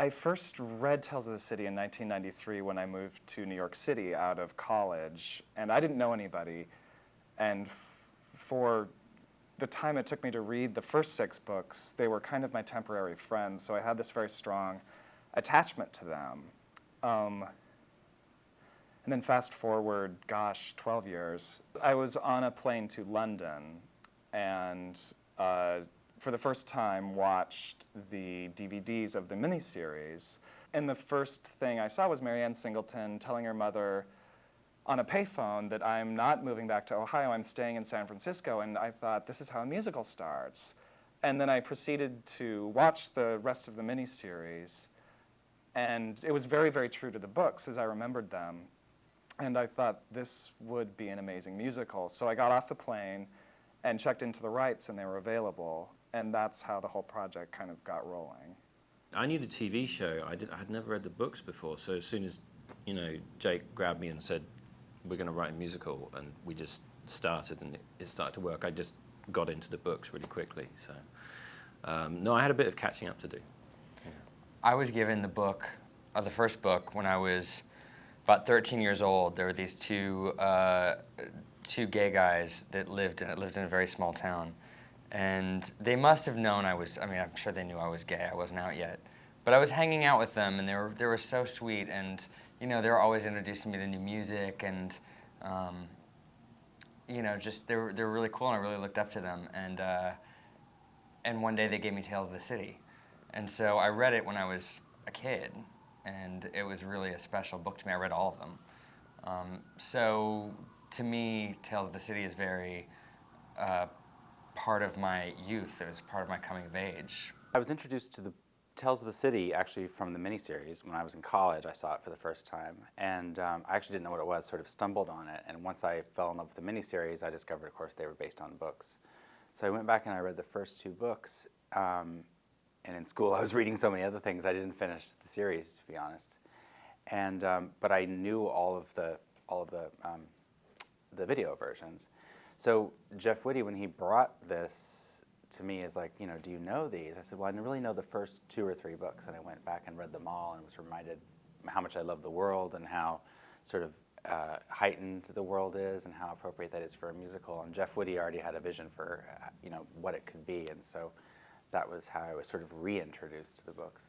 I first read Tales of the City in 1993 when I moved to New York City out of college, and I didn't know anybody. And for the time it took me to read the first 6 books, they were kind of my temporary friends, so I had this very strong attachment to them. And then fast forward, gosh, 12 years, I was on a plane to London and for the first time watched the DVDs of the miniseries. And the first thing I saw was Marianne Singleton telling her mother on a payphone that I'm not moving back to Ohio, I'm staying in San Francisco, and I thought, this is how a musical starts. And then I proceeded to watch the rest of the miniseries, and it was very, very true to the books as I remembered them. And I thought this would be an amazing musical. So I got off the plane and checked into the rights, and they were available. And that's how the whole project kind of got rolling. I knew the TV show. I had never read the books before. So as soon as, Jake grabbed me and said, we're going to write a musical, and we just started, and it started to work, I just got into the books really quickly. So, no, I had a bit of catching up to do. Yeah. I was given the book, the first book, when I was about 13 years old. There were these two gay guys that lived in a very small town. And they must have known I'm sure they knew I was gay. I wasn't out yet. But I was hanging out with them, and they were so sweet, and they were always introducing me to new music, and just they were really cool, and I really looked up to them. And one day they gave me Tales of the City. And so I read it when I was a kid, and it was really a special book to me. I read all of them. So to me, Tales of the City is very part of my youth. It was part of my coming of age. I was introduced to the Tales of the City actually from the miniseries. When I was in college, I saw it for the first time, and I actually didn't know what it was, sort of stumbled on it, and once I fell in love with the miniseries, I discovered, of course, they were based on books. So I went back and I read the first 2 books, and in school I was reading so many other things, I didn't finish the series, to be honest. And but I knew all of the video versions. So Jeff Whitty, when he brought this to me, is like, do you know these? I said, well, I didn't really know the first 2 or 3 books, and I went back and read them all and was reminded how much I love the world and how sort of heightened the world is and how appropriate that is for a musical. And Jeff Whitty already had a vision for what it could be, and so that was how I was sort of reintroduced to the books.